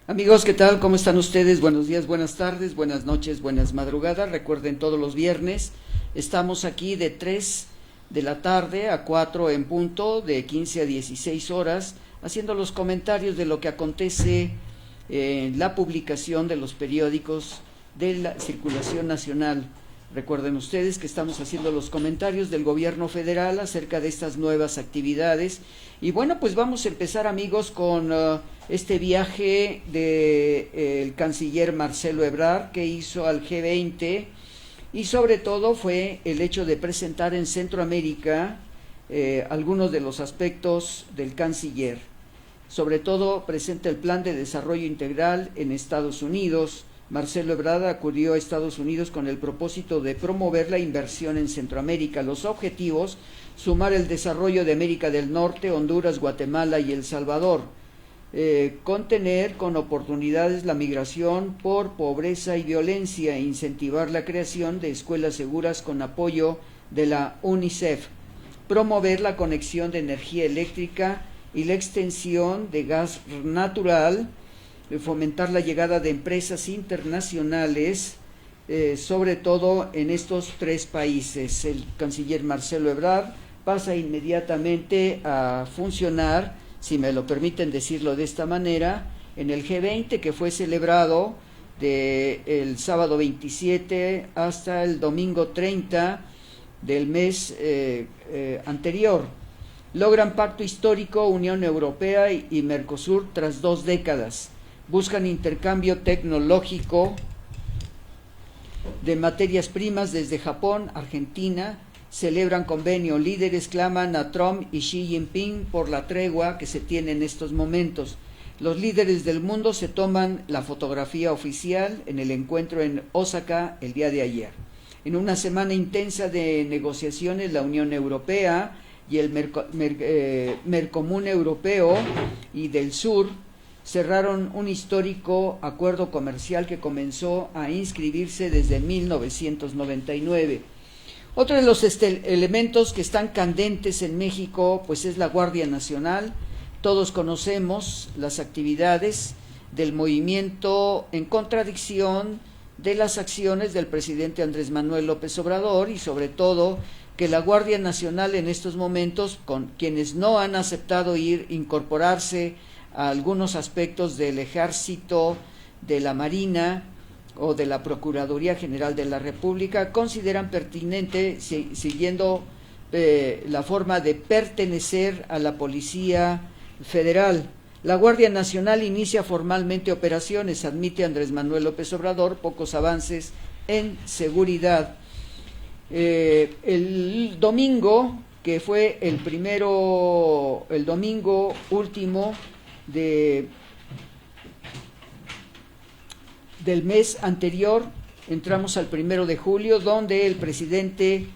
Amigos, ¿qué tal? ¿Cómo están ustedes? Buenos días, buenas tardes, buenas noches, buenas madrugadas. Recuerden, todos los viernes estamos aquí de 3 de la tarde a 4 en punto, de 15 a 16 horas, haciendo los comentarios de lo que acontece en la publicación de los periódicos de la circulación nacional. Recuerden ustedes que estamos haciendo los comentarios del gobierno federal acerca de estas nuevas actividades. Y bueno, pues vamos a empezar, amigos, con este viaje del canciller Marcelo Ebrard, que hizo al G20, y sobre todo fue el hecho de presentar en Centroamérica algunos de los aspectos del canciller. Sobre todo presenta el plan de desarrollo integral en Estados Unidos. Marcelo Ebrard acudió a Estados Unidos con el propósito de promover la inversión en Centroamérica. Los objetivos: sumar el desarrollo de América del Norte, Honduras, Guatemala y El Salvador, contener con oportunidades la migración por pobreza y violencia, incentivar la creación de escuelas seguras con apoyo de la UNICEF, promover la conexión de energía eléctrica y la extensión de gas natural, fomentar la llegada de empresas internacionales, sobre todo en estos tres países. El canciller Marcelo Ebrard pasa inmediatamente a funcionar, si me lo permiten decirlo de esta manera, en el G20, que fue celebrado del sábado 27 hasta el domingo 30 del mes anterior. Logran pacto histórico Unión Europea y Mercosur tras 2 décadas. Buscan intercambio tecnológico de materias primas desde Japón, Argentina. Celebran convenio. Líderes claman a Trump y Xi Jinping por la tregua que se tiene en estos momentos. Los líderes del mundo se toman la fotografía oficial en el encuentro en Osaka el día de ayer. En una semana intensa de negociaciones, la Unión Europea y el Mercomún Europeo y del Sur cerraron un histórico acuerdo comercial que comenzó a inscribirse desde 1999. Otro de los elementos que están candentes en México, pues es la Guardia Nacional. Todos conocemos las actividades del movimiento en contradicción de las acciones del presidente Andrés Manuel López Obrador, y sobre todo que la Guardia Nacional en estos momentos, con quienes no han aceptado incorporarse a algunos aspectos del Ejército, de la Marina o de la Procuraduría General de la República, consideran pertinente, siguiendo la forma de pertenecer a la Policía Federal. La Guardia Nacional inicia formalmente operaciones, admite Andrés Manuel López Obrador, pocos avances en seguridad. El domingo, que fue el domingo último del mes anterior, entramos al 1 de julio, donde el presidente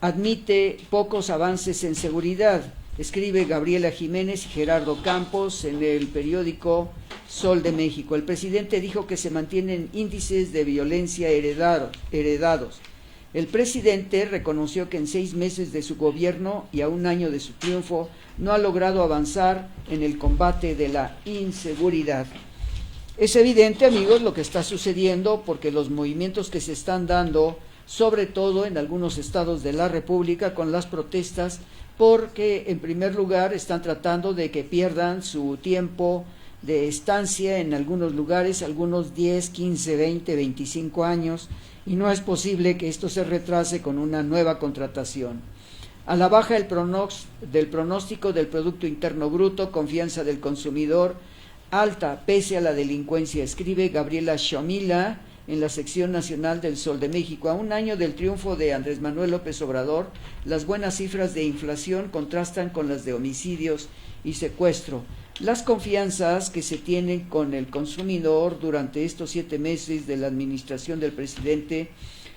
admite pocos avances en seguridad. Escribe Gabriela Jiménez y Gerardo Campos en el periódico Sol de México. El presidente dijo que se mantienen índices de violencia heredados. El presidente reconoció que en 6 meses de su gobierno y a 1 año de su triunfo no ha logrado avanzar en el combate de la inseguridad. Es evidente, amigos, lo que está sucediendo, porque los movimientos que se están dando, sobre todo en algunos estados de la República, con las protestas, porque en primer lugar están tratando de que pierdan su tiempo de estancia en algunos lugares, algunos 10, 15, 20, 25 años, y no es posible que esto se retrase con una nueva contratación. A la baja del pronóstico del Producto Interno Bruto, confianza del consumidor alta pese a la delincuencia, escribe Gabriela Shamila en la sección nacional del Sol de México. A 1 año del triunfo de Andrés Manuel López Obrador, las buenas cifras de inflación contrastan con las de homicidios y secuestro. Las confianzas que se tienen con el consumidor durante estos 7 meses de la administración del presidente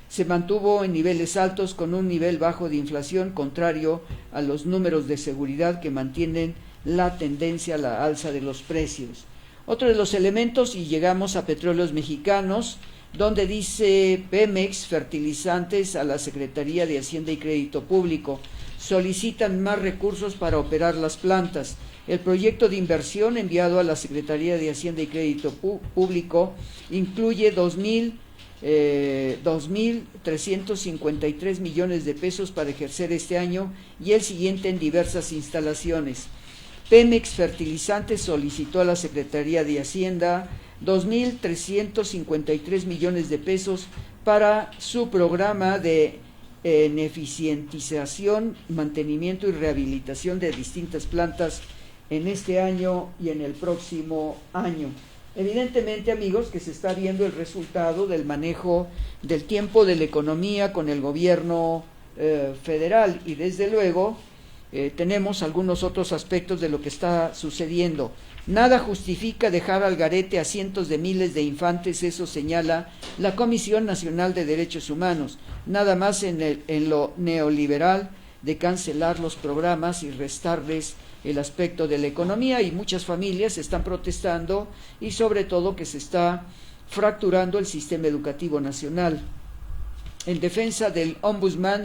se mantuvo en niveles altos, con un nivel bajo de inflación, contrario a los números de seguridad que mantienen la tendencia a la alza de los precios. Otro de los elementos, y llegamos a Petróleos Mexicanos, donde dice Pemex Fertilizantes a la Secretaría de Hacienda y Crédito Público: solicitan más recursos para operar las plantas. El proyecto de inversión enviado a la Secretaría de Hacienda y Crédito Público incluye 2.353 millones de pesos para ejercer este año y el siguiente en diversas instalaciones. Pemex Fertilizantes solicitó a la Secretaría de Hacienda 2.353 millones de pesos para su programa de eficientización, mantenimiento y rehabilitación de distintas plantas en este año y en el próximo año. Evidentemente, amigos, que se está viendo el resultado del manejo del tiempo de la economía con el gobierno federal, y desde luego tenemos algunos otros aspectos de lo que está sucediendo. Nada justifica dejar al garete a cientos de miles de infantes, eso señala la Comisión Nacional de Derechos Humanos. Nada más en lo neoliberal de cancelar los programas y restarles el aspecto de la economía, y muchas familias están protestando, y sobre todo que se está fracturando el sistema educativo nacional. En defensa del ombudsman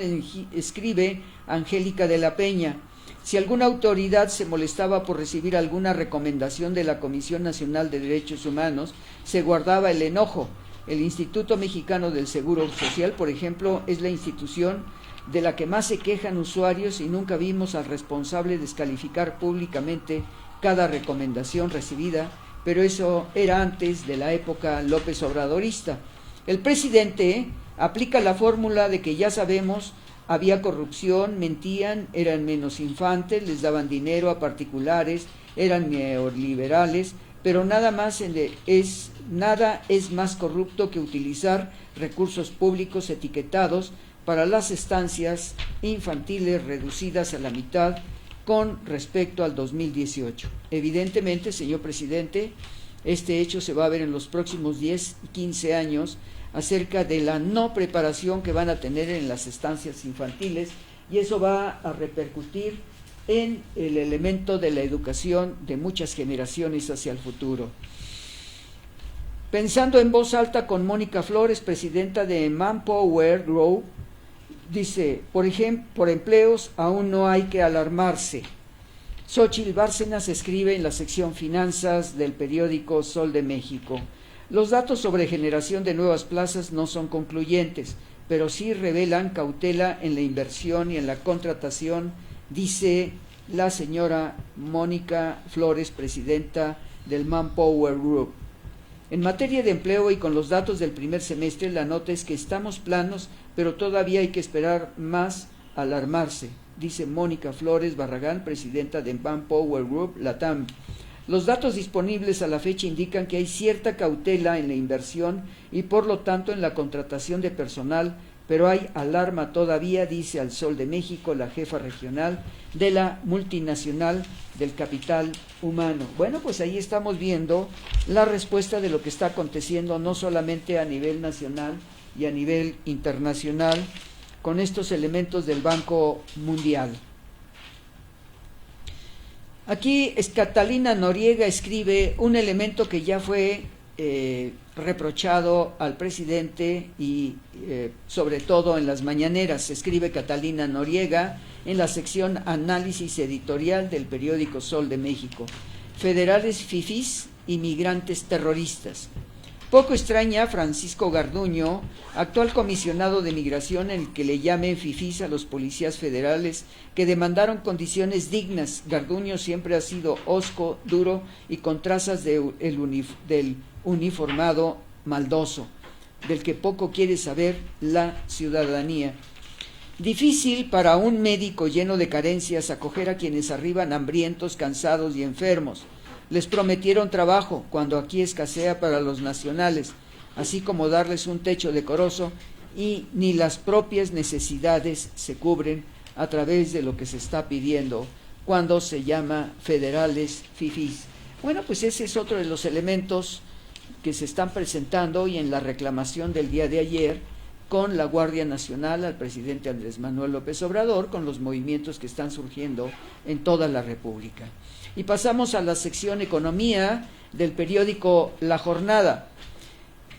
escribe Angélica de la Peña: si alguna autoridad se molestaba por recibir alguna recomendación de la Comisión Nacional de Derechos Humanos, se guardaba el enojo. El Instituto Mexicano del Seguro Social, por ejemplo, es la institución de la que más se quejan usuarios, y nunca vimos al responsable descalificar públicamente cada recomendación recibida, pero eso era antes de la época López Obradorista. El presidente aplica la fórmula de que ya sabemos, había corrupción, mentían, eran menos infantes, les daban dinero a particulares, eran neoliberales, pero nada es más corrupto que utilizar recursos públicos etiquetados para las estancias infantiles reducidas a la mitad con respecto al 2018. Evidentemente, señor presidente, este hecho se va a ver en los próximos 10 y 15 años acerca de la no preparación que van a tener en las estancias infantiles, y eso va a repercutir en el elemento de la educación de muchas generaciones hacia el futuro. Pensando en voz alta con Mónica Flores, presidenta de Manpower Group, dice: por empleos aún no hay que alarmarse. Xóchitl Bárcenas escribe en la sección Finanzas del periódico Sol de México: los datos sobre generación de nuevas plazas no son concluyentes, pero sí revelan cautela en la inversión y en la contratación, dice la señora Mónica Flores, presidenta del Manpower Group. En materia de empleo y con los datos del primer semestre, la nota es que estamos planos, pero todavía hay que esperar más alarmarse, dice Mónica Flores Barragán, presidenta de Manpower Group Latam. Los datos disponibles a la fecha indican que hay cierta cautela en la inversión y por lo tanto en la contratación de personal, pero hay alarma todavía, dice al Sol de México la jefa regional de la multinacional del capital humano. Bueno, pues ahí estamos viendo la respuesta de lo que está aconteciendo no solamente a nivel nacional y a nivel internacional con estos elementos del Banco Mundial. Aquí Catalina Noriega escribe un elemento que ya fue reprochado al presidente y sobre todo en las mañaneras. Escribe Catalina Noriega en la sección Análisis Editorial del periódico Sol de México: federales fifís, inmigrantes terroristas. Poco extraña Francisco Garduño, actual comisionado de migración, en el que le llamen fifís a los policías federales que demandaron condiciones dignas. Garduño siempre ha sido hosco, duro y con trazas del uniformado maldoso, del que poco quiere saber la ciudadanía. Difícil para un médico lleno de carencias acoger a quienes arriban hambrientos, cansados y enfermos. Les prometieron trabajo cuando aquí escasea para los nacionales, así como darles un techo decoroso, y ni las propias necesidades se cubren a través de lo que se está pidiendo cuando se llama federales fifís. Bueno, pues ese es otro de los elementos que se están presentando hoy en la reclamación del día de ayer con la Guardia Nacional al presidente Andrés Manuel López Obrador, con los movimientos que están surgiendo en toda la República. Y pasamos a la sección Economía del periódico La Jornada.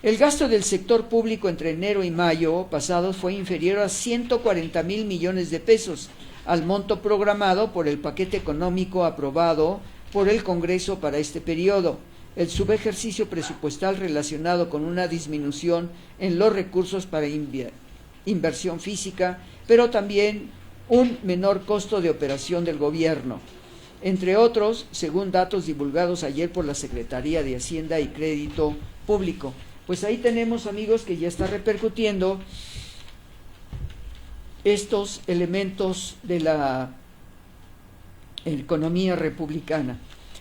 El gasto del sector público entre enero y mayo pasados fue inferior a 140,000 millones de pesos, al monto programado por el paquete económico aprobado por el Congreso para este periodo. El subejercicio presupuestal relacionado con una disminución en los recursos para inversión física, pero también un menor costo de operación del gobierno. Entre otros, según datos divulgados ayer por la Secretaría de Hacienda y Crédito Público. Pues ahí tenemos, amigos, que ya está repercutiendo estos elementos de la economía republicana.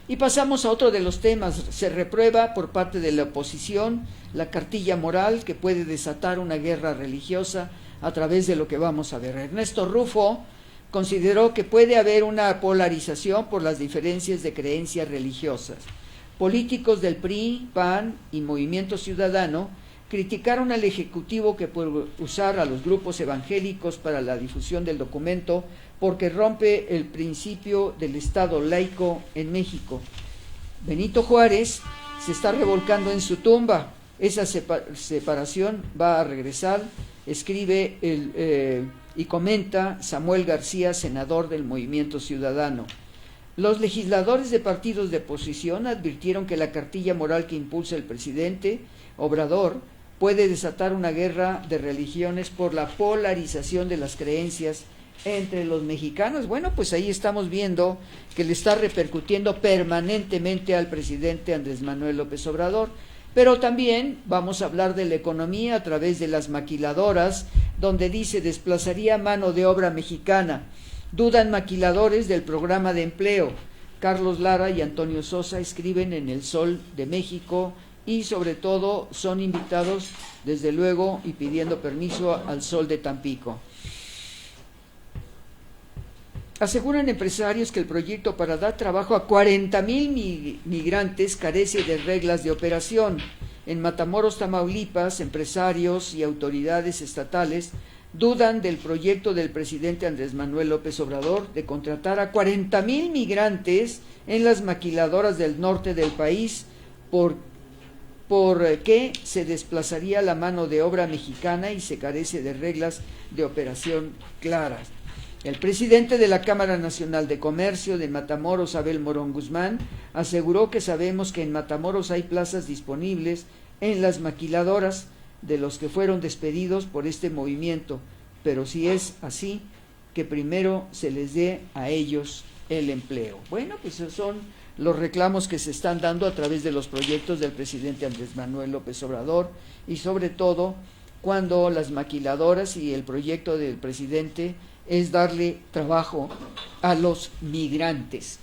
Y pasamos a otro de los temas. Se reprueba por parte de la oposición la cartilla moral que puede desatar una guerra religiosa a través de lo que vamos a ver. Ernesto Rufo consideró que puede haber una polarización por las diferencias de creencias religiosas. Políticos del PRI, PAN y Movimiento Ciudadano criticaron al Ejecutivo que por usar a los grupos evangélicos para la difusión del documento porque rompe el principio del Estado laico en México. Benito Juárez se está revolcando en su tumba. Esa separación va a regresar, escribe y comenta Samuel García, senador del Movimiento Ciudadano. Los legisladores de partidos de oposición advirtieron que la cartilla moral que impulsa el presidente Obrador puede desatar una guerra de religiones por la polarización de las creencias entre los mexicanos. Bueno, pues ahí estamos viendo que le está repercutiendo permanentemente al presidente Andrés Manuel López Obrador. Pero también vamos a hablar de la economía a través de las maquiladoras, donde dice desplazaría mano de obra mexicana. Dudan maquiladores del programa de empleo. Carlos Lara y Antonio Sosa escriben en El Sol de México y sobre todo son invitados desde luego y pidiendo permiso al Sol de Tampico. Aseguran empresarios que el proyecto para dar trabajo a 40,000 migrantes carece de reglas de operación. En Matamoros, Tamaulipas, empresarios y autoridades estatales dudan del proyecto del presidente Andrés Manuel López Obrador de contratar a 40,000 migrantes en las maquiladoras del norte del país, por que se desplazaría la mano de obra mexicana y se carece de reglas de operación claras. El presidente de la Cámara Nacional de Comercio de Matamoros, Abel Morón Guzmán, aseguró que sabemos que en Matamoros hay plazas disponibles en las maquiladoras de los que fueron despedidos por este movimiento, pero si es así, que primero se les dé a ellos el empleo. Bueno, pues esos son los reclamos que se están dando a través de los proyectos del presidente Andrés Manuel López Obrador y sobre todo cuando las maquiladoras y el proyecto del presidente es darle trabajo a los migrantes.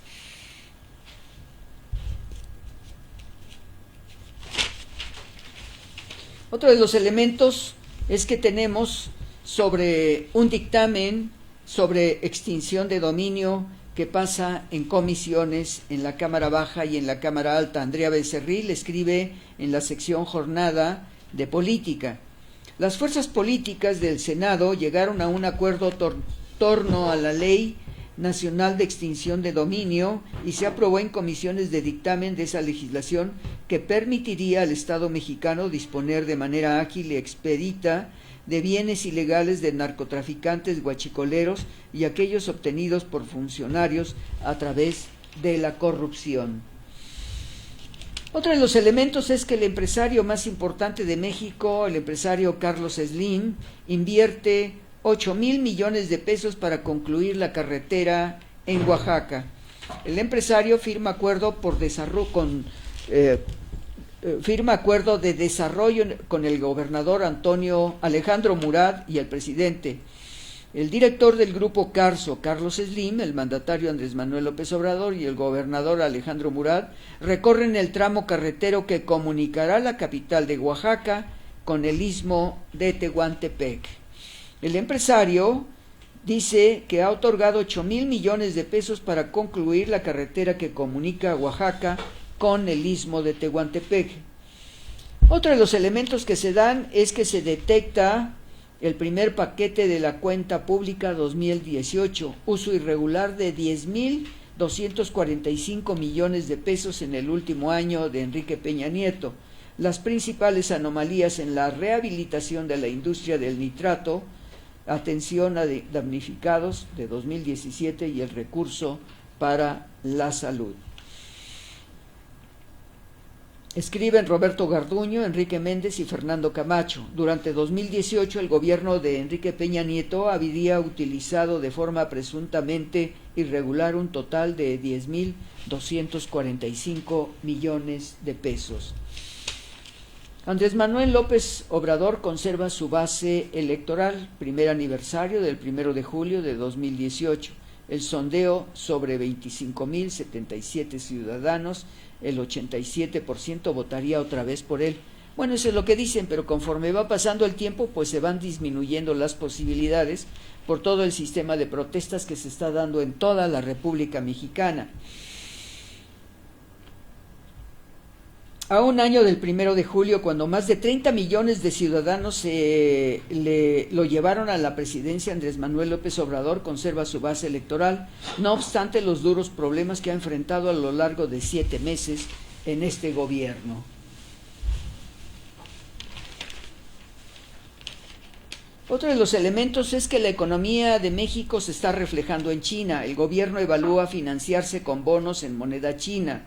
Otro de los elementos es que tenemos sobre un dictamen sobre extinción de dominio que pasa en comisiones en la Cámara Baja y en la Cámara Alta. Andrea Becerril escribe en la sección Jornada de Política. Las fuerzas políticas del Senado llegaron a un acuerdo torno a la Ley Nacional de Extinción de Dominio y se aprobó en comisiones de dictamen de esa legislación que permitiría al Estado mexicano disponer de manera ágil y expedita de bienes ilegales de narcotraficantes, guachicoleros y aquellos obtenidos por funcionarios a través de la corrupción. Otro de los elementos es que el empresario más importante de México, el empresario Carlos Slim, invierte 8,000 millones de pesos para concluir la carretera en Oaxaca. El empresario firma acuerdo de desarrollo con el gobernador Alejandro Murat y el presidente. El director del grupo Carso, Carlos Slim, el mandatario Andrés Manuel López Obrador y el gobernador Alejandro Murat recorren el tramo carretero que comunicará la capital de Oaxaca con el istmo de Tehuantepec. El empresario dice que ha otorgado 8,000 millones de pesos para concluir la carretera que comunica a Oaxaca con el istmo de Tehuantepec. Otro de los elementos que se dan es que se detecta el primer paquete de la cuenta pública 2018, uso irregular de 10,245 millones de pesos en el último año de Enrique Peña Nieto. Las principales anomalías en la rehabilitación de la industria del nitrato atención a damnificados de 2017 y el recurso para la salud. Escriben Roberto Garduño, Enrique Méndez y Fernando Camacho. Durante 2018 el gobierno de Enrique Peña Nieto habría utilizado de forma presuntamente irregular un total de 10.245 millones de pesos. Andrés Manuel López Obrador conserva su base electoral, primer aniversario del 1 de julio de 2018. El sondeo sobre 25.077 ciudadanos, el 87% votaría otra vez por él. Bueno, eso es lo que dicen, pero conforme va pasando el tiempo, pues se van disminuyendo las posibilidades por todo el sistema de protestas que se está dando en toda la República Mexicana. A un año del 1 de julio, cuando más de 30 millones de ciudadanos lo llevaron a la presidencia, Andrés Manuel López Obrador conserva su base electoral, no obstante los duros problemas que ha enfrentado a lo largo de 7 meses en este gobierno. Otro de los elementos es que la economía de México se está reflejando en China. El gobierno evalúa financiarse con bonos en moneda china.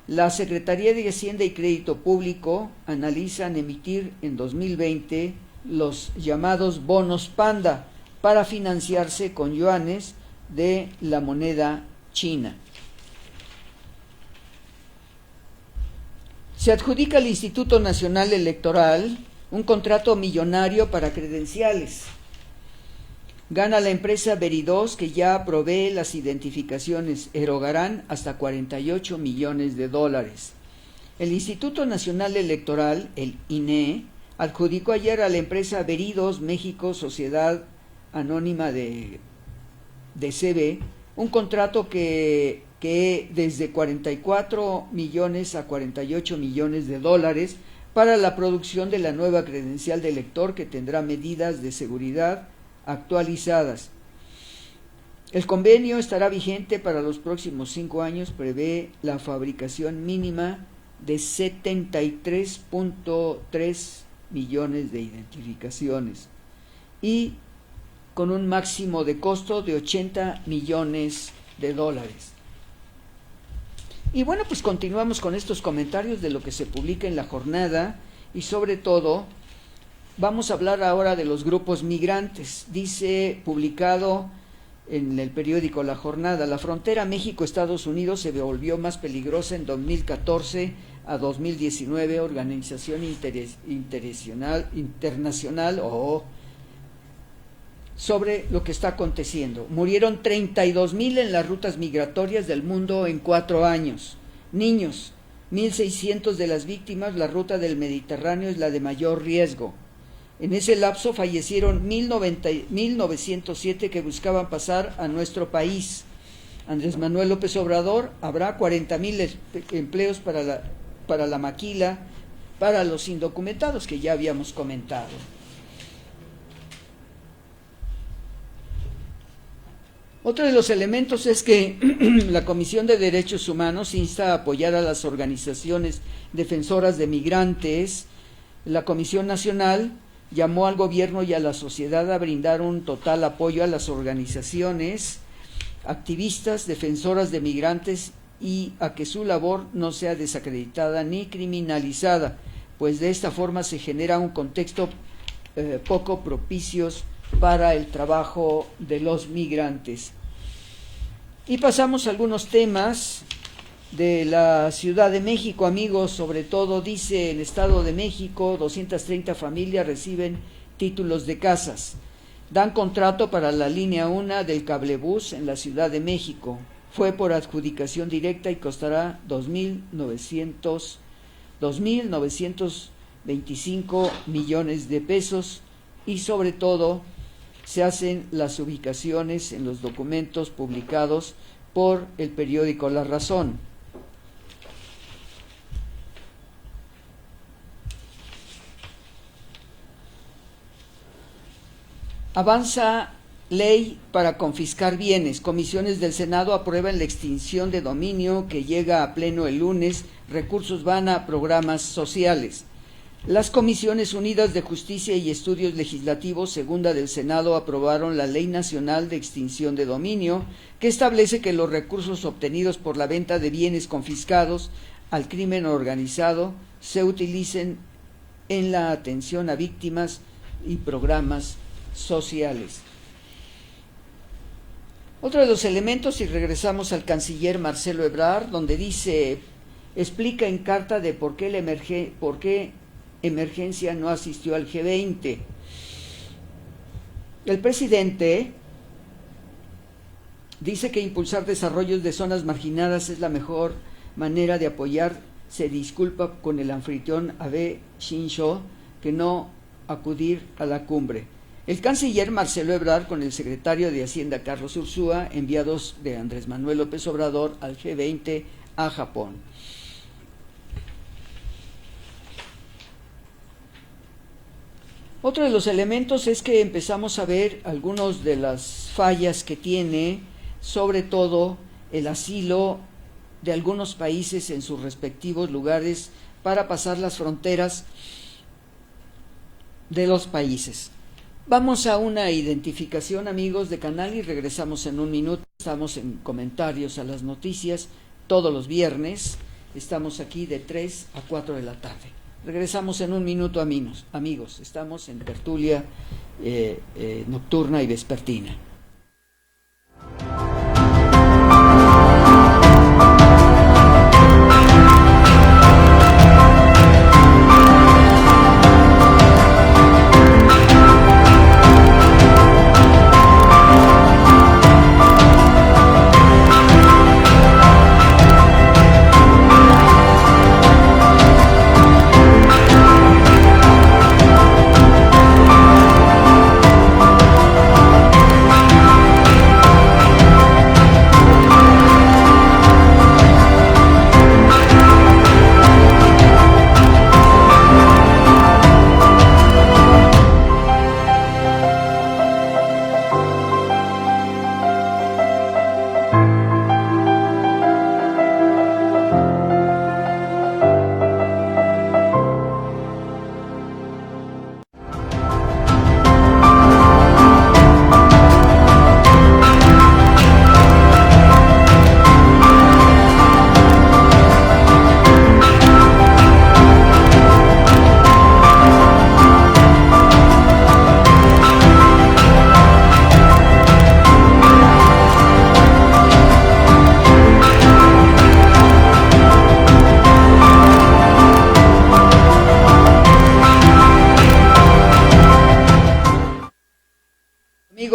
La Secretaría de Hacienda y Crédito Público analizan emitir en 2020 los llamados bonos panda para financiarse con yuanes de la moneda china. Se adjudica al Instituto Nacional Electoral un contrato millonario para credenciales. Gana la empresa Veridós, que ya provee las identificaciones, erogarán hasta 48 millones de dólares. El Instituto Nacional Electoral, el INE, adjudicó ayer a la empresa Veridós México, Sociedad Anónima de CB, un contrato que desde 44 millones a 48 millones de dólares para la producción de la nueva credencial de elector, que tendrá medidas de seguridad actualizadas. El convenio estará vigente para los próximos 5 años, prevé la fabricación mínima de 73.3 millones de identificaciones y con un máximo de costo de 80 millones de dólares. Y bueno, pues continuamos con estos comentarios de lo que se publica en la jornada y sobre todo vamos a hablar ahora de los grupos migrantes. Dice, publicado en el periódico La Jornada, la frontera México-Estados Unidos se volvió más peligrosa en 2014 a 2019, Organización Internacional sobre lo que está aconteciendo. Murieron 32,000 en las rutas migratorias del mundo en 4 años. Niños, 1.600 de las víctimas, la ruta del Mediterráneo es la de mayor riesgo. En ese lapso fallecieron 1.907 que buscaban pasar a nuestro país. Andrés Manuel López Obrador, habrá 40,000 empleos para la maquila, para los indocumentados que ya habíamos comentado. Otro de los elementos es que la Comisión de Derechos Humanos insta a apoyar a las organizaciones defensoras de migrantes. La Comisión Nacional llamó al gobierno y a la sociedad a brindar un total apoyo a las organizaciones activistas defensoras de migrantes y a que su labor no sea desacreditada ni criminalizada, pues de esta forma se genera un contexto poco propicio para el trabajo de los migrantes. Y pasamos a algunos temas de la Ciudad de México, amigos. Sobre todo dice, en el Estado de México 230 familias reciben títulos de casas. Dan contrato para la línea 1 del cablebús en la Ciudad de México. Fue por adjudicación directa y costará 2.925 millones de pesos, y sobre todo se hacen las ubicaciones en los documentos publicados por el periódico La Razón. Avanza ley para confiscar bienes. Comisiones del Senado aprueban la extinción de dominio que llega a pleno el lunes. Recursos van a programas sociales. Las Comisiones Unidas de Justicia y Estudios Legislativos, segunda del Senado, aprobaron la Ley Nacional de Extinción de Dominio, que establece que los recursos obtenidos por la venta de bienes confiscados al crimen organizado se utilicen en la atención a víctimas y programas sociales. Otro de los elementos, y regresamos al canciller Marcelo Ebrard, donde explica en carta de por qué Emergencia no asistió al G20. El presidente dice que impulsar desarrollos de zonas marginadas es la mejor manera de apoyar. Se disculpa con el anfitrión Abe Shinzo que no acudir a la cumbre. El canciller Marcelo Ebrard con el secretario de Hacienda Carlos Ursúa, enviados de Andrés Manuel López Obrador al G20 a Japón. Otro de los elementos es que empezamos a ver algunas de las fallas que tiene, sobre todo el asilo de algunos países en sus respectivos lugares para pasar las fronteras de los países. Vamos a una identificación, amigos de canal, y regresamos en un minuto. Estamos en comentarios a las noticias todos los viernes. Estamos aquí de 3 a 4 de la tarde. Regresamos en un minuto, amigos. Estamos en tertulia nocturna y vespertina.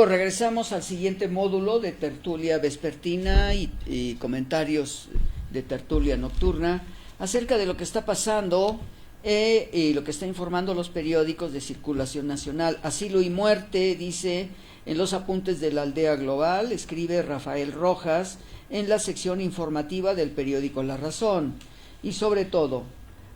Regresamos al siguiente módulo de tertulia vespertina y comentarios de tertulia nocturna acerca de lo que está pasando y lo que está informando los periódicos de circulación nacional. Asilo y muerte, dice en los apuntes de la Aldea Global, escribe Rafael Rojas en la sección informativa del periódico La Razón. Y sobre todo,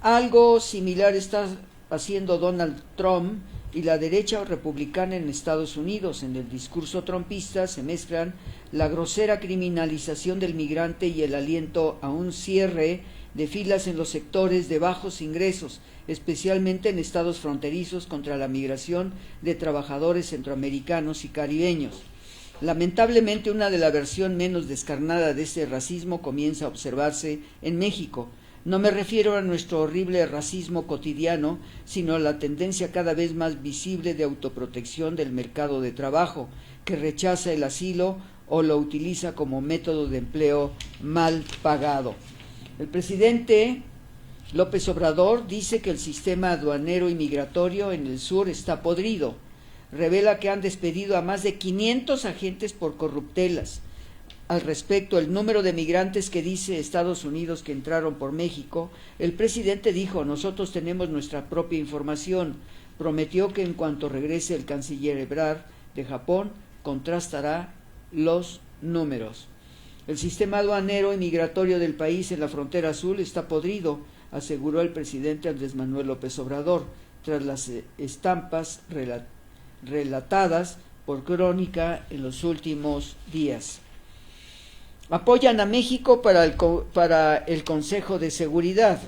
algo similar está haciendo Donald Trump y la derecha republicana en Estados Unidos. En el discurso trumpista se mezclan la grosera criminalización del migrante y el aliento a un cierre de filas en los sectores de bajos ingresos, especialmente en estados fronterizos, contra la migración de trabajadores centroamericanos y caribeños. Lamentablemente, una de la versión menos descarnada de ese racismo comienza a observarse en México. No me refiero a nuestro horrible racismo cotidiano, sino a la tendencia cada vez más visible de autoprotección del mercado de trabajo, que rechaza el asilo o lo utiliza como método de empleo mal pagado. El presidente López Obrador dice que el sistema aduanero y migratorio en el sur está podrido. Revela que han despedido a más de 500 agentes por corruptelas. Al respecto, el número de migrantes que dice Estados Unidos que entraron por México, el presidente dijo: nosotros tenemos nuestra propia información. Prometió que en cuanto regrese el canciller Ebrard de Japón, contrastará los números. El sistema aduanero y migratorio del país en la frontera sur está podrido, aseguró el presidente Andrés Manuel López Obrador, tras las estampas relatadas por Crónica en los últimos días. Apoyan a México para el Consejo de Seguridad.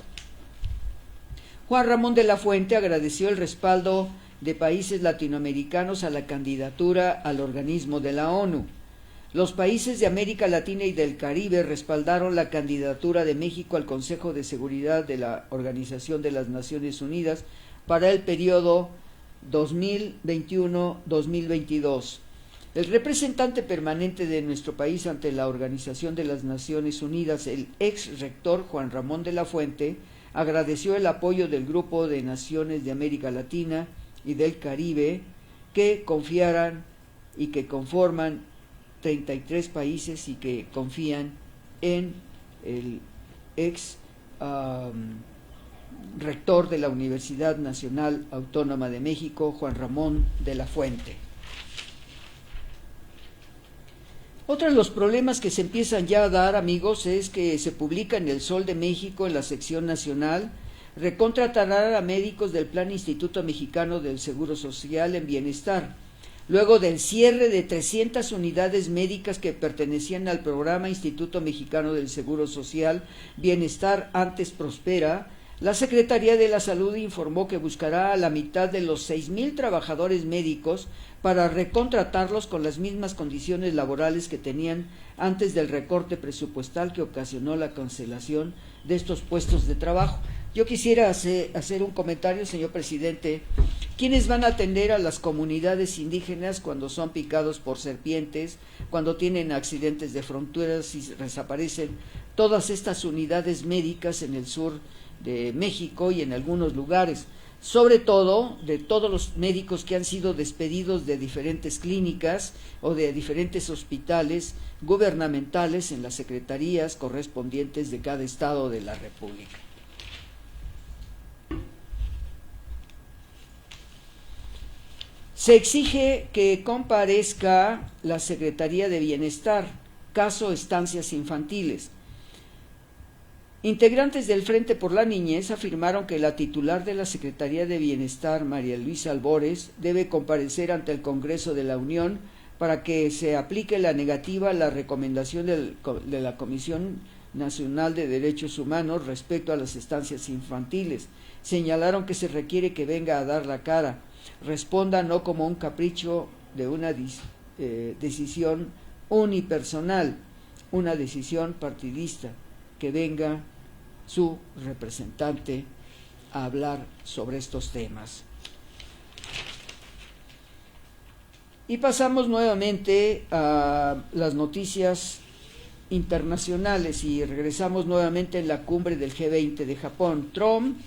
Juan Ramón de la Fuente agradeció el respaldo de países latinoamericanos a la candidatura al organismo de la ONU. Los países de América Latina y del Caribe respaldaron la candidatura de México al Consejo de Seguridad de la Organización de las Naciones Unidas para el periodo 2021-2022. El representante permanente de nuestro país ante la Organización de las Naciones Unidas, el ex rector Juan Ramón de la Fuente, agradeció el apoyo del Grupo de Naciones de América Latina y del Caribe que confiaran y que conforman 33 países y que confían en el ex rector de la Universidad Nacional Autónoma de México, Juan Ramón de la Fuente. Otro de los problemas que se empiezan ya a dar, amigos, es que se publica en El Sol de México, en la sección nacional, recontratará a médicos del Plan Instituto Mexicano del Seguro Social en Bienestar, luego del cierre de 300 unidades médicas que pertenecían al programa Instituto Mexicano del Seguro Social, Bienestar Antes Prospera. La Secretaría de la Salud informó que buscará a la mitad de los 6,000 trabajadores médicos para recontratarlos con las mismas condiciones laborales que tenían antes del recorte presupuestal que ocasionó la cancelación de estos puestos de trabajo. Yo quisiera hacer un comentario, señor presidente. ¿Quiénes van a atender a las comunidades indígenas cuando son picados por serpientes, cuando tienen accidentes de fronteras y desaparecen todas estas unidades médicas en el sur de México y en algunos lugares? Sobre todo de todos los médicos que han sido despedidos de diferentes clínicas o de diferentes hospitales gubernamentales en las secretarías correspondientes de cada estado de la República. Se exige que comparezca la Secretaría de Bienestar, caso estancias infantiles. Integrantes del Frente por la Niñez afirmaron que la titular de la Secretaría de Bienestar, María Luisa Albores, debe comparecer ante el Congreso de la Unión para que se aplique la negativa a la recomendación de la Comisión Nacional de Derechos Humanos respecto a las estancias infantiles. Señalaron que se requiere que venga a dar la cara, responda no como un capricho de una decisión unipersonal, una decisión partidista, que venga su representante a hablar sobre estos temas. Y pasamos nuevamente a las noticias internacionales y regresamos nuevamente en la cumbre del G20 de Japón. Trump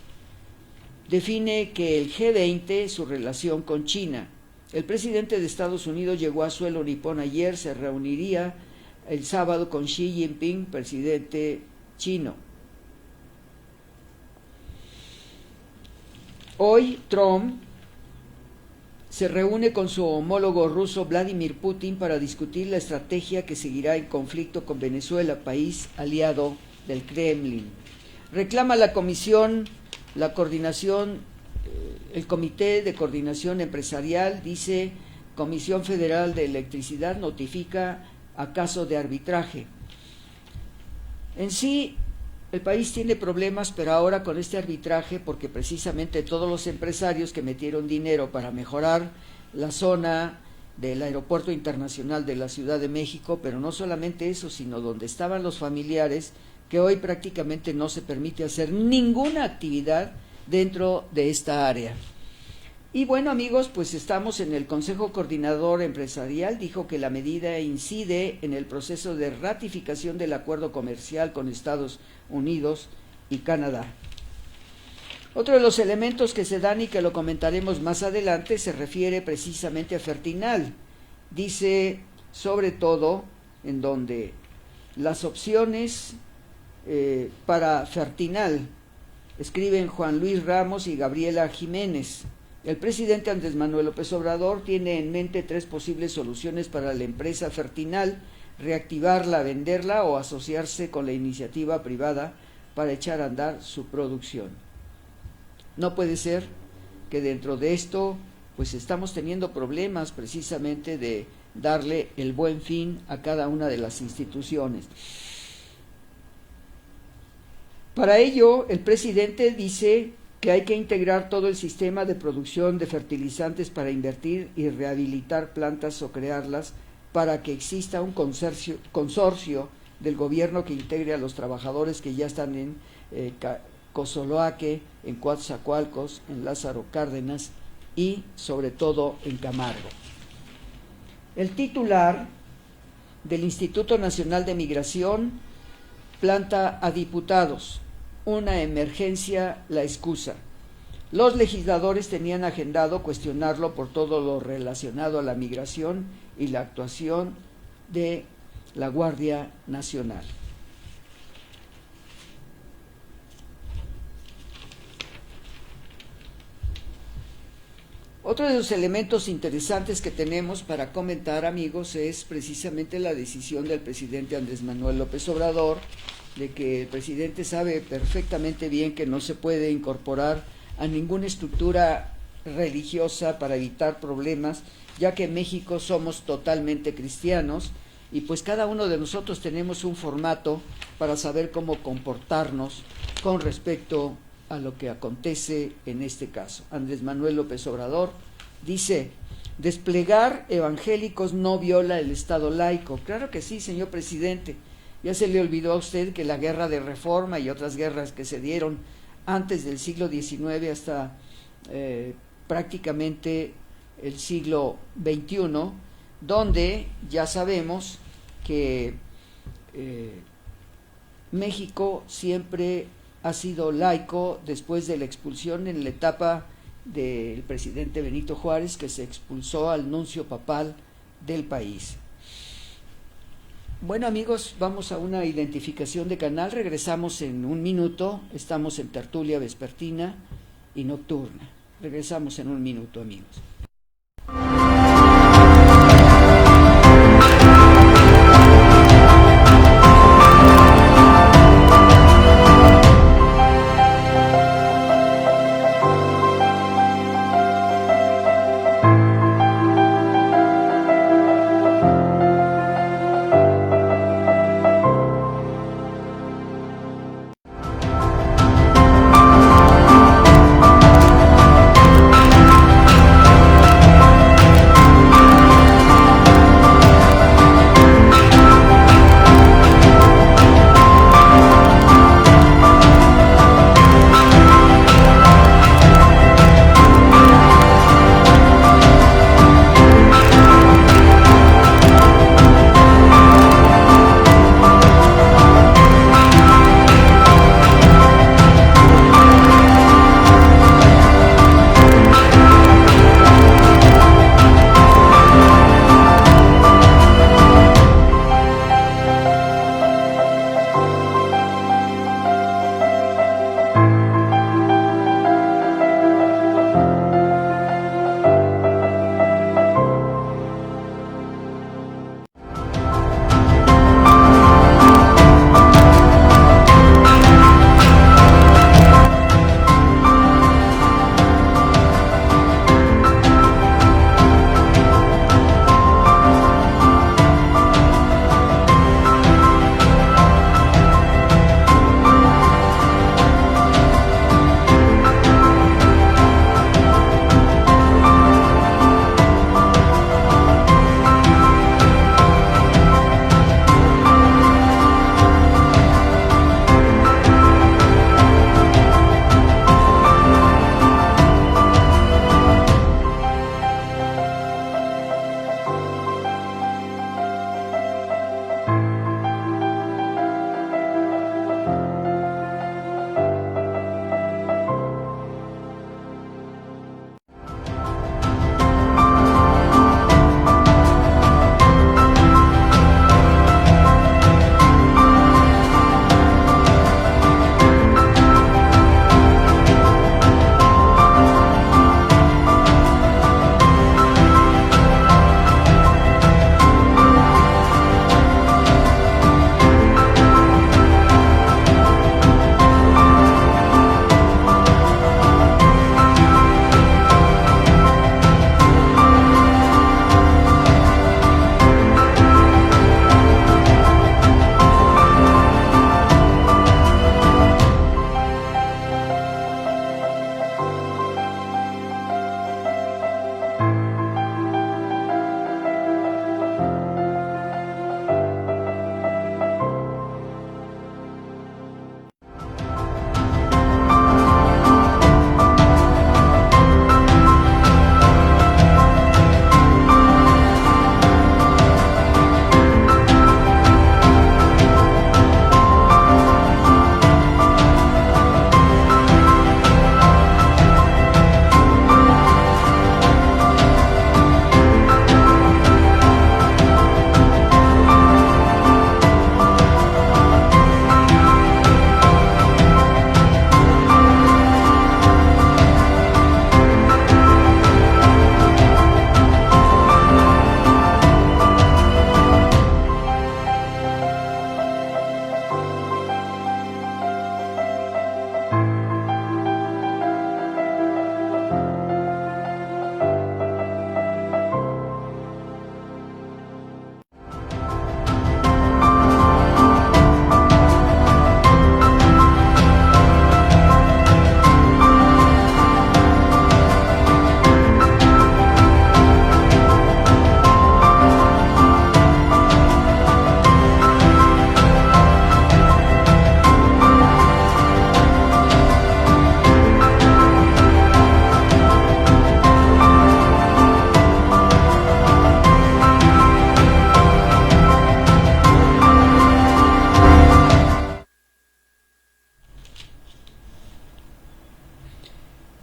define que el G20 su relación con China. El presidente de Estados Unidos llegó a suelo nipón ayer, se reuniría el sábado con Xi Jinping, presidente chino. Hoy Trump se reúne con su homólogo ruso Vladimir Putin para discutir la estrategia que seguirá en conflicto con Venezuela, país aliado del Kremlin. Reclama la el Comité de Coordinación Empresarial, dice Comisión Federal de Electricidad, notifica a caso de arbitraje. En sí, el país tiene problemas, pero ahora con este arbitraje, porque precisamente todos los empresarios que metieron dinero para mejorar la zona del Aeropuerto Internacional de la Ciudad de México, pero no solamente eso, sino donde estaban los familiares, que hoy prácticamente no se permite hacer ninguna actividad dentro de esta área. Y bueno, amigos, pues estamos en el Consejo Coordinador Empresarial, dijo que la medida incide en el proceso de ratificación del acuerdo comercial con Estados Unidos y Canadá. Otro de los elementos que se dan y que lo comentaremos más adelante se refiere precisamente a Fertinal. Dice, sobre todo, en donde las opciones para Fertinal, escriben Juan Luis Ramos y Gabriela Jiménez. El presidente Andrés Manuel López Obrador tiene en mente 3 posibles soluciones para la empresa Fertinal: reactivarla, venderla o asociarse con la iniciativa privada para echar a andar su producción. No puede ser que dentro de esto pues estamos teniendo problemas precisamente de darle el buen fin a cada una de las instituciones. Para ello, el presidente dice que hay que integrar todo el sistema de producción de fertilizantes para invertir y rehabilitar plantas o crearlas para que exista un consorcio del gobierno que integre a los trabajadores que ya están en Cozoloaque, en Coatzacoalcos, en Lázaro Cárdenas y sobre todo en Camargo. El titular del Instituto Nacional de Migración planta a diputados: una emergencia la excusa. Los legisladores tenían agendado cuestionarlo por todo lo relacionado a la migración y la actuación de la Guardia Nacional. Otro de los elementos interesantes que tenemos para comentar, amigos, es precisamente la decisión del presidente Andrés Manuel López Obrador, de que el presidente sabe perfectamente bien que no se puede incorporar a ninguna estructura religiosa para evitar problemas, ya que en México somos totalmente cristianos y pues cada uno de nosotros tenemos un formato para saber cómo comportarnos con respecto a lo que acontece en este caso. Andrés Manuel López Obrador dice: desplegar evangélicos no viola el Estado laico. Claro que sí, señor presidente. Ya se le olvidó a usted que la guerra de Reforma y otras guerras que se dieron antes del siglo XIX hasta prácticamente el siglo XXI, donde ya sabemos que México siempre ha sido laico después de la expulsión en la etapa del presidente Benito Juárez, que se expulsó al nuncio papal del país. Bueno, amigos, vamos a una identificación de canal, regresamos en un minuto, estamos en tertulia vespertina y nocturna. Regresamos en un minuto, amigos.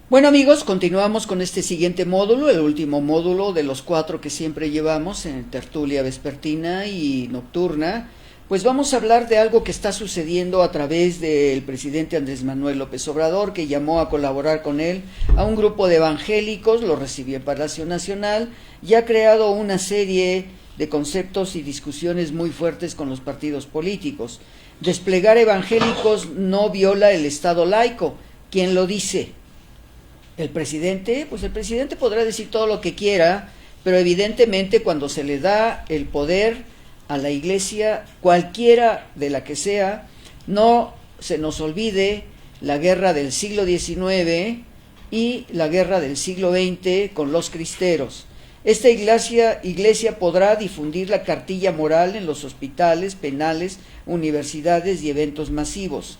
Bueno amigos, continuamos con este siguiente módulo, el último módulo de los 4 que siempre llevamos en tertulia vespertina y nocturna. Pues vamos a hablar de algo que está sucediendo a través del presidente Andrés Manuel López Obrador, que llamó a colaborar con él a un grupo de evangélicos, lo recibió en Palacio Nacional y ha creado una serie de conceptos y discusiones muy fuertes con los partidos políticos. Desplegar evangélicos no viola el Estado laico. ¿Quién lo dice? El presidente. Pues el presidente podrá decir todo lo que quiera, pero evidentemente cuando se le da el poder a la iglesia, cualquiera de la que sea, no se nos olvide la guerra del siglo XIX y la guerra del siglo XX con los cristeros. Esta iglesia podrá difundir la cartilla moral en los hospitales, penales, universidades y eventos masivos.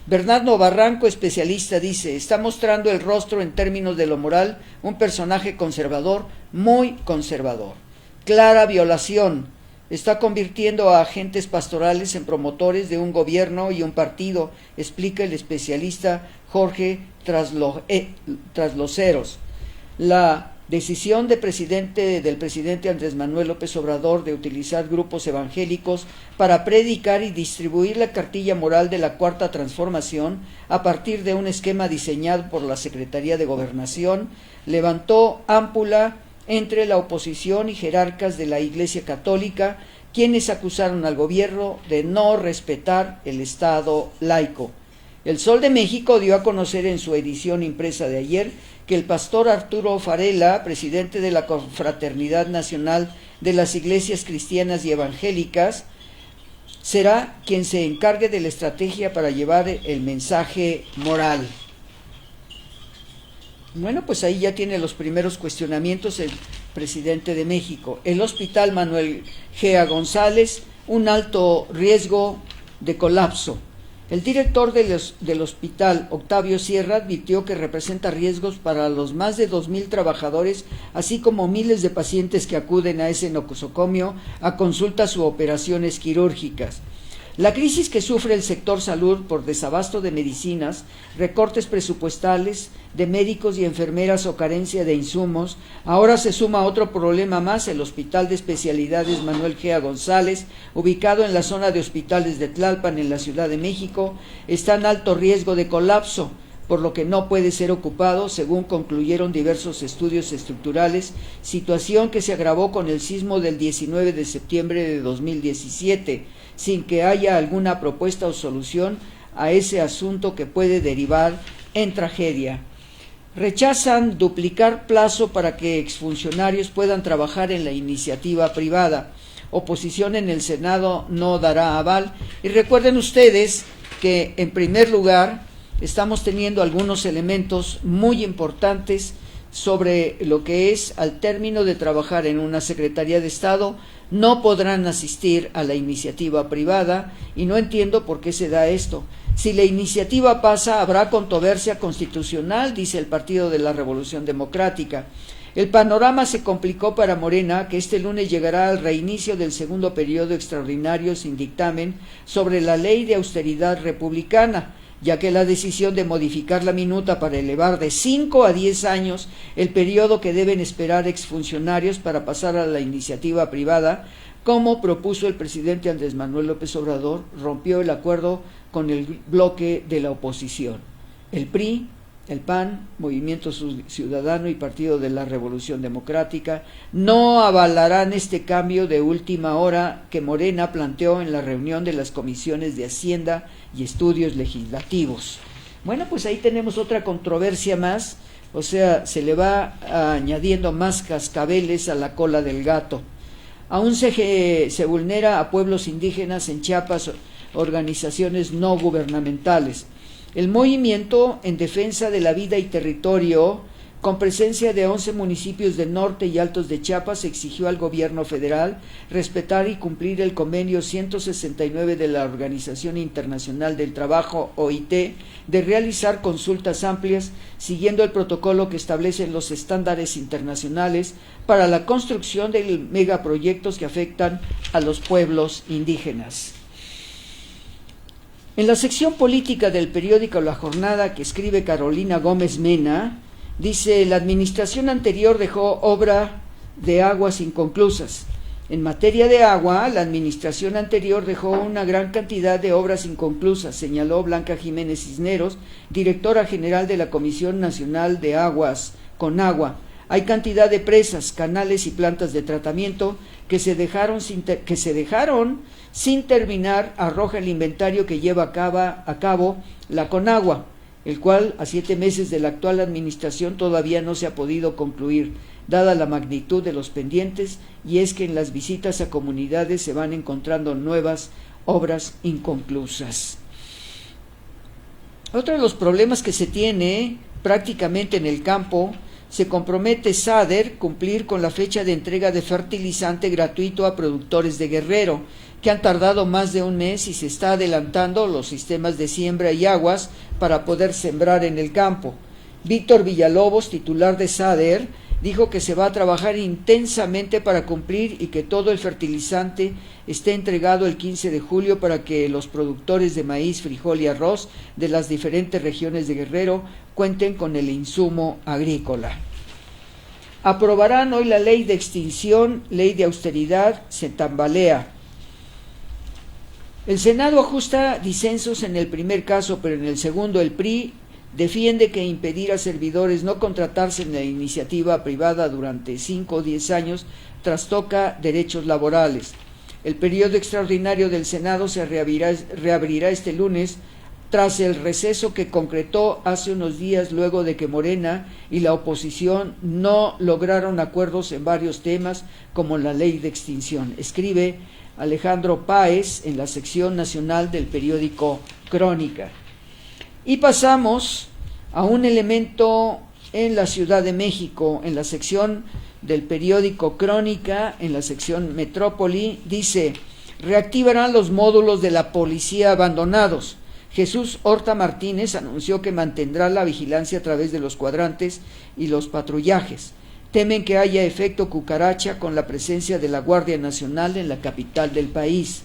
Bernardo Barranco, especialista, dice: está mostrando el rostro en términos de lo moral un personaje conservador, muy conservador. Clara violación. Está convirtiendo a agentes pastorales en promotores de un gobierno y un partido, explica el especialista Jorge Trasloceros. La decisión del presidente Andrés Manuel López Obrador de utilizar grupos evangélicos para predicar y distribuir la cartilla moral de la Cuarta Transformación a partir de un esquema diseñado por la Secretaría de Gobernación levantó ámpula entre la oposición y jerarcas de la Iglesia Católica, quienes acusaron al gobierno de no respetar el Estado laico. El Sol de México dio a conocer en su edición impresa de ayer que el pastor Arturo Farela, presidente de la Confraternidad Nacional de las Iglesias Cristianas y Evangélicas, será quien se encargue de la estrategia para llevar el mensaje moral. Bueno, pues ahí ya tiene los primeros cuestionamientos el presidente de México. El Hospital Manuel G. González, un alto riesgo de colapso. El director del hospital, Octavio Sierra, advirtió que representa riesgos para los más de 2,000 trabajadores, así como miles de pacientes que acuden a ese nosocomio a consultas u operaciones quirúrgicas. La crisis que sufre el sector salud por desabasto de medicinas, recortes presupuestales de médicos y enfermeras o carencia de insumos, ahora se suma otro problema más: el Hospital de Especialidades Manuel G. González, ubicado en la zona de hospitales de Tlalpan, en la Ciudad de México, está en alto riesgo de colapso, por lo que no puede ser ocupado, según concluyeron diversos estudios estructurales, situación que se agravó con el sismo del 19 de septiembre de 2017, sin que haya alguna propuesta o solución a ese asunto que puede derivar en tragedia. Rechazan duplicar plazo para que exfuncionarios puedan trabajar en la iniciativa privada. Oposición en el Senado no dará aval. Y recuerden ustedes que, en primer lugar, estamos teniendo algunos elementos muy importantes sobre lo que es, al término de trabajar en una Secretaría de Estado, no podrán asistir a la iniciativa privada, y no entiendo por qué se da esto. Si la iniciativa pasa, habrá controversia constitucional, dice el Partido de la Revolución Democrática. El panorama se complicó para Morena, que este lunes llegará al reinicio del segundo periodo extraordinario sin dictamen sobre la ley de austeridad republicana, ya que la decisión de modificar la minuta para elevar de 5 a 10 años el periodo que deben esperar exfuncionarios para pasar a la iniciativa privada, como propuso el presidente Andrés Manuel López Obrador, rompió el acuerdo con el bloque de la oposición. El PRI, el PAN, Movimiento Ciudadano y Partido de la Revolución Democrática no avalarán este cambio de última hora que Morena planteó en la reunión de las comisiones de Hacienda y Estudios Legislativos. Bueno, pues ahí tenemos otra controversia más, o sea, se le va añadiendo más cascabeles a la cola del gato. Aún se vulnera a pueblos indígenas en Chiapas, organizaciones no gubernamentales. El movimiento en defensa de la vida y territorio, con presencia de 11 municipios del norte y altos de Chiapas, exigió al gobierno federal respetar y cumplir el convenio 169 de la Organización Internacional del Trabajo, OIT, de realizar consultas amplias siguiendo el protocolo que establecen los estándares internacionales para la construcción de megaproyectos que afectan a los pueblos indígenas. En la sección política del periódico La Jornada, que escribe Carolina Gómez Mena, dice: la administración anterior dejó obra de aguas inconclusas. En materia de agua, la administración anterior dejó una gran cantidad de obras inconclusas, señaló Blanca Jiménez Cisneros, directora general de la Comisión Nacional de Aguas, CONAGUA. Hay cantidad de presas, canales y plantas de tratamiento que se dejaron sin terminar, arroja el inventario que lleva a cabo la CONAGUA, el cual a 7 meses de la actual administración todavía no se ha podido concluir, dada la magnitud de los pendientes, y es que en las visitas a comunidades se van encontrando nuevas obras inconclusas. Otro de los problemas que se tiene prácticamente en el campo: se compromete SADER cumplir con la fecha de entrega de fertilizante gratuito a productores de Guerrero, que han tardado más de un mes y se está adelantando los sistemas de siembra y aguas para poder sembrar en el campo. Víctor Villalobos, titular de SADER, dijo que se va a trabajar intensamente para cumplir y que todo el fertilizante esté entregado el 15 de julio para que los productores de maíz, frijol y arroz de las diferentes regiones de Guerrero cuenten con el insumo agrícola. Aprobarán hoy la ley de extinción, ley de austeridad, se tambalea. El Senado ajusta disensos en el primer caso, pero en el segundo el PRI defiende que impedir a servidores no contratarse en la iniciativa privada durante 5 o 10 años trastoca derechos laborales. El periodo extraordinario del Senado se reabrirá este lunes tras el receso que concretó hace unos días luego de que Morena y la oposición no lograron acuerdos en varios temas como la ley de extinción. Escribe Alejandro Páez en la sección nacional del periódico Crónica. Y pasamos a un elemento en la Ciudad de México, en la sección del periódico Crónica, en la sección Metrópoli, dice: reactivarán los módulos de la policía abandonados. Jesús Horta Martínez anunció que mantendrá la vigilancia a través de los cuadrantes y los patrullajes. Temen que haya efecto cucaracha con la presencia de la Guardia Nacional en la capital del país.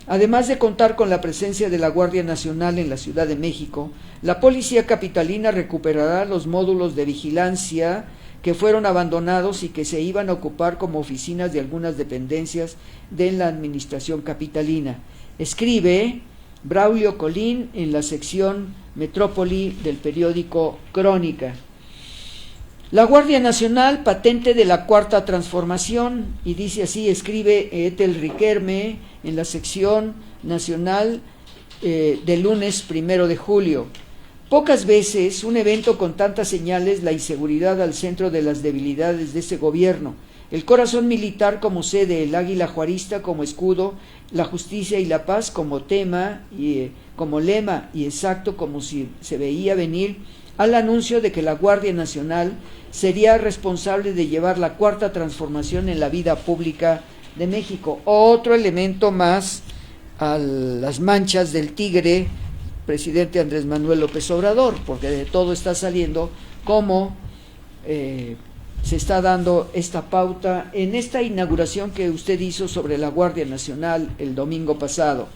Además de contar con la presencia de la Guardia Nacional en la Ciudad de México, la Policía Capitalina recuperará los módulos de vigilancia que fueron abandonados y que se iban a ocupar como oficinas de algunas dependencias de la Administración Capitalina. Escribe Braulio Colín en la sección Metrópoli del periódico Crónica. La Guardia Nacional, patente de la Cuarta Transformación, y dice así, escribe Ethel Riquelme en la sección nacional del lunes 1 de julio. Pocas veces un evento con tantas señales, la inseguridad al centro de las debilidades de ese gobierno, el corazón militar como sede, el águila juarista como escudo, la justicia y la paz como tema y como lema, y exacto como si se veía venir al anuncio de que la Guardia Nacional sería responsable de llevar la Cuarta Transformación en la vida pública de México. Otro elemento más a las manchas del tigre, presidente Andrés Manuel López Obrador, porque de todo está saliendo cómo se está dando esta pauta en esta inauguración que usted hizo sobre la Guardia Nacional el domingo pasado.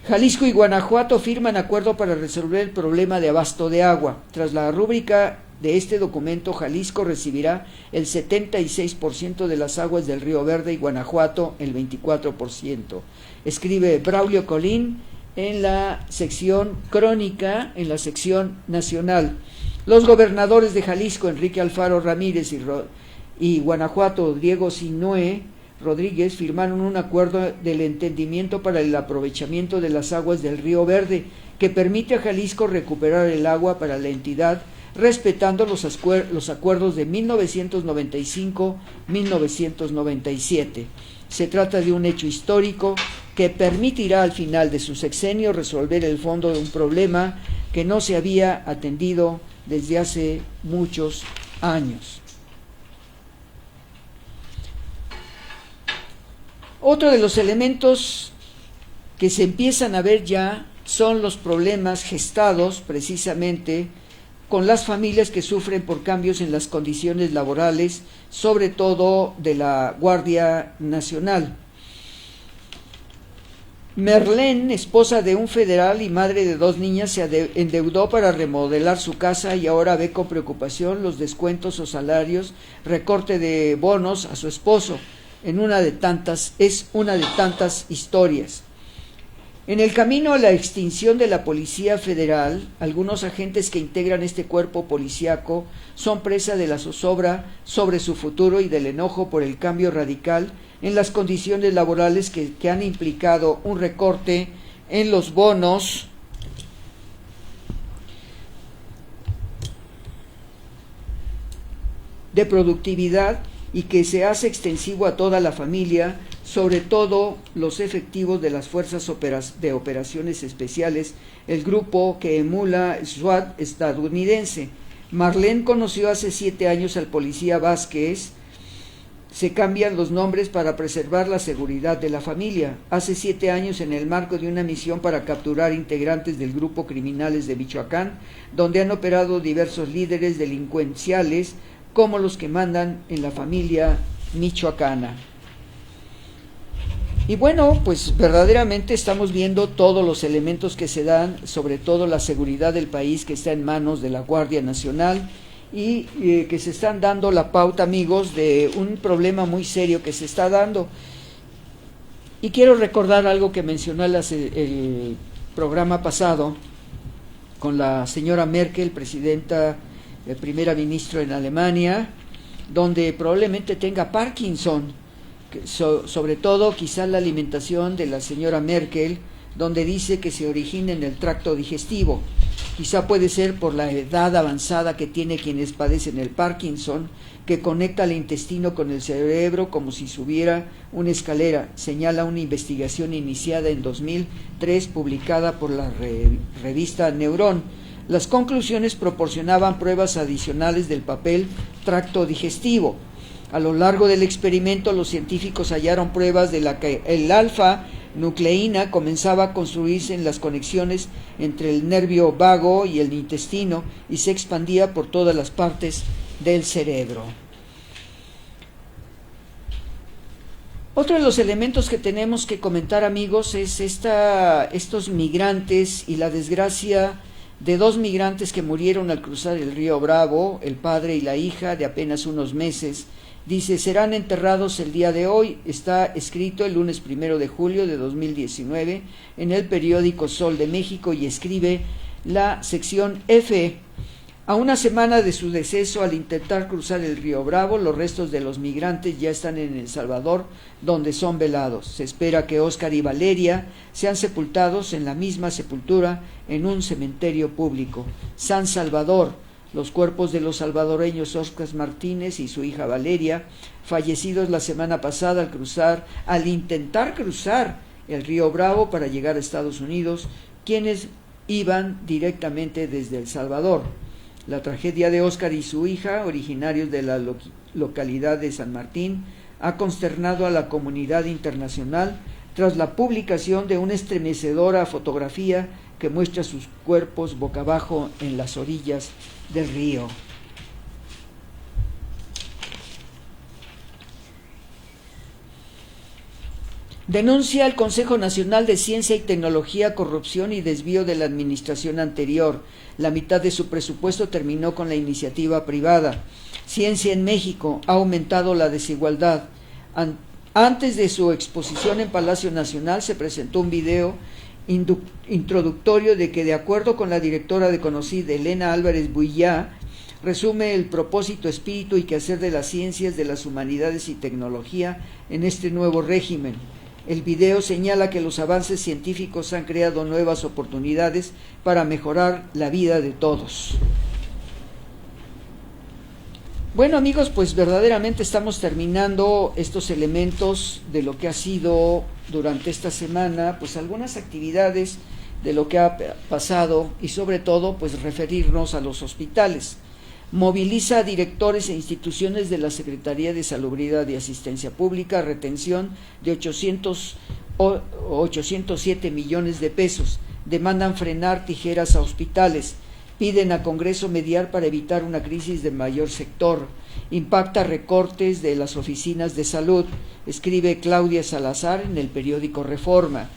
Jalisco y Guanajuato firman acuerdo para resolver el problema de abasto de agua. Tras la rúbrica de este documento, Jalisco recibirá el 76% de las aguas del Río Verde y Guanajuato el 24%. Escribe Braulio Colín en la sección Crónica, en la sección nacional. Los gobernadores de Jalisco, Enrique Alfaro Ramírez, y Guanajuato, Diego Sinue Rodríguez, firmaron un acuerdo del entendimiento para el aprovechamiento de las aguas del Río Verde, que permite a Jalisco recuperar el agua para la entidad, respetando los acuerdos de 1995-1997. Se trata de un hecho histórico que permitirá al final de su sexenio resolver el fondo de un problema que no se había atendido desde hace muchos años. Otro de los elementos que se empiezan a ver ya son los problemas gestados precisamente con las familias que sufren por cambios en las condiciones laborales, sobre todo de la Guardia Nacional. Merlén, esposa de un federal y madre de 2 niñas, se endeudó para remodelar su casa y ahora ve con preocupación los descuentos o salarios, recorte de bonos a su esposo. Es una de tantas historias. En el camino a la extinción de la Policía Federal, algunos agentes que integran este cuerpo policíaco son presa de la zozobra sobre su futuro y del enojo por el cambio radical en las condiciones laborales que han implicado un recorte en los bonos de productividad y que se hace extensivo a toda la familia, sobre todo los efectivos de las Fuerzas de Operaciones Especiales, el grupo que emula SWAT estadounidense. Marlene conoció hace 7 años al policía Vázquez. Se cambian los nombres para preservar la seguridad de la familia. Hace 7 años, en el marco de una misión para capturar integrantes del grupo criminales de Michoacán, donde han operado diversos líderes delincuenciales, como los que mandan en la familia michoacana. Y bueno, pues verdaderamente estamos viendo todos los elementos que se dan, sobre todo la seguridad del país que está en manos de la Guardia Nacional y que se están dando la pauta, amigos, de un problema muy serio que se está dando. Y quiero recordar algo que mencioné el programa pasado con la señora Merkel, primera ministra en Alemania, donde probablemente tenga Parkinson, sobre todo quizá la alimentación de la señora Merkel, donde dice que se origina en el tracto digestivo. Quizá puede ser por la edad avanzada que tiene quienes padecen el Parkinson, que conecta el intestino con el cerebro como si subiera una escalera, señala una investigación iniciada en 2003 publicada por la revista Neurón. Las conclusiones proporcionaban pruebas adicionales del papel tracto digestivo. A lo largo del experimento, los científicos hallaron pruebas de la que el alfa-nucleína comenzaba a construirse en las conexiones entre el nervio vago y el intestino y se expandía por todas las partes del cerebro. Otro de los elementos que tenemos que comentar, amigos, es estos migrantes y la desgracia de 2 migrantes que murieron al cruzar el río Bravo, el padre y la hija de apenas unos meses. Dice, serán enterrados el día de hoy. Está escrito el lunes 1 de julio de 2019 en el periódico Sol de México y escribe la sección F. A una semana de su deceso al intentar cruzar el río Bravo, los restos de los migrantes ya están en El Salvador, donde son velados. Se espera que Óscar y Valeria sean sepultados en la misma sepultura en un cementerio público. San Salvador. Los cuerpos de los salvadoreños Óscar Martínez y su hija Valeria, fallecidos la semana pasada al intentar cruzar el río Bravo para llegar a Estados Unidos, quienes iban directamente desde El Salvador. La tragedia de Óscar y su hija, originarios de la localidad de San Martín, ha consternado a la comunidad internacional tras la publicación de una estremecedora fotografía que muestra sus cuerpos boca abajo en las orillas del río. Denuncia el Consejo Nacional de Ciencia y Tecnología corrupción y desvío de la administración anterior. La mitad de su presupuesto terminó con la iniciativa privada. Ciencia en México ha aumentado la desigualdad. Antes de su exposición en Palacio Nacional se presentó un video introductorio de que, de acuerdo con la directora de CONOCYT, Elena Álvarez Buillá, resume el propósito, espíritu y quehacer de las ciencias, de las humanidades y tecnología en este nuevo régimen. El video señala que los avances científicos han creado nuevas oportunidades para mejorar la vida de todos. Bueno, amigos, pues verdaderamente estamos terminando estos elementos de lo que ha sido durante esta semana, pues algunas actividades de lo que ha pasado y sobre todo pues referirnos a los hospitales. Moviliza a directores e instituciones de la Secretaría de Salubridad y Asistencia Pública, retención de 807 millones de pesos. Demandan frenar tijeras a hospitales. Piden a Congreso mediar para evitar una crisis de mayor sector. Impacta recortes de las oficinas de salud, escribe Claudia Salazar en el periódico Reforma.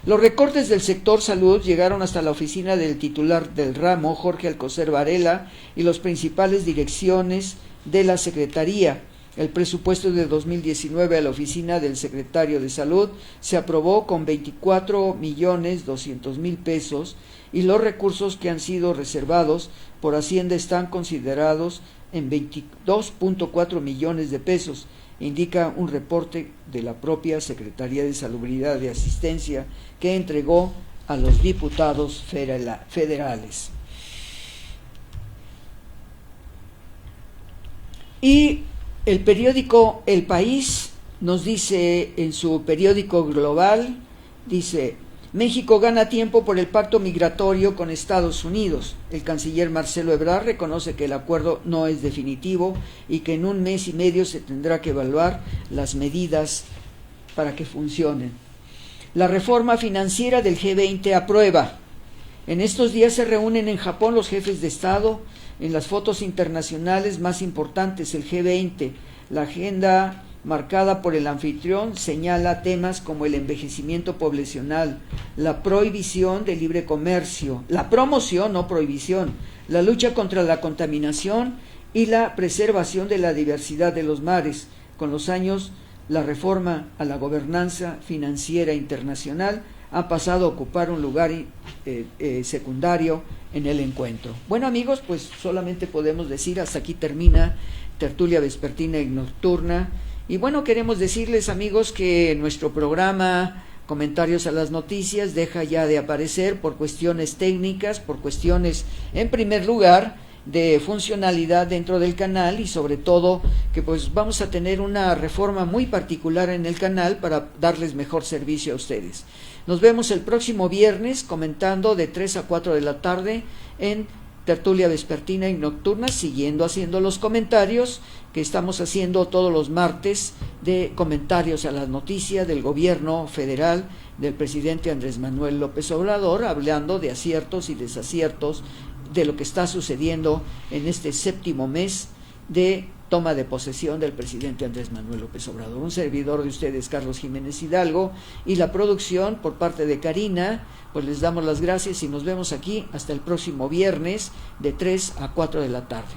Los recortes del sector salud llegaron hasta la oficina del titular del ramo, Jorge Alcocer Varela, y las principales direcciones de la Secretaría. El presupuesto de 2019 a la oficina del secretario de Salud se aprobó con 24.200.000 pesos y los recursos que han sido reservados por Hacienda están considerados en 22.4 millones de pesos, indica un reporte de la propia Secretaría de Salubridad y Asistencia que entregó a los diputados federales. Y el periódico El País nos dice en su periódico global, dice: México gana tiempo por el pacto migratorio con Estados Unidos. El canciller Marcelo Ebrard reconoce que el acuerdo no es definitivo y que en 1 mes y medio se tendrá que evaluar las medidas para que funcionen. La reforma financiera del G20 aprueba. En estos días se reúnen en Japón los jefes de Estado. En las fotos internacionales más importantes, el G20, la agenda marcada por el anfitrión señala temas como el envejecimiento poblacional, la prohibición del libre comercio, la promoción, no prohibición, la lucha contra la contaminación y la preservación de la diversidad de los mares. Con los años, la reforma a la gobernanza financiera internacional ha pasado a ocupar un lugar secundario en el encuentro. Bueno, amigos, pues solamente podemos decir hasta aquí termina Tertulia Vespertina y Nocturna. Y bueno, queremos decirles, amigos, que nuestro programa Comentarios a las Noticias deja ya de aparecer por cuestiones técnicas, por cuestiones, en primer lugar, de funcionalidad dentro del canal y sobre todo que pues vamos a tener una reforma muy particular en el canal para darles mejor servicio a ustedes. Nos vemos el próximo viernes comentando de 3 a 4 de la tarde en Tertulia Vespertina y Nocturna, siguiendo haciendo los comentarios que estamos haciendo todos los martes de comentarios a las noticias del gobierno federal del presidente Andrés Manuel López Obrador, hablando de aciertos y desaciertos de lo que está sucediendo en este 7º mes de toma de posesión del presidente Andrés Manuel López Obrador. Un servidor de ustedes, Carlos Jiménez Hidalgo, y la producción por parte de Karina, pues les damos las gracias y nos vemos aquí hasta el próximo viernes de 3 a 4 de la tarde.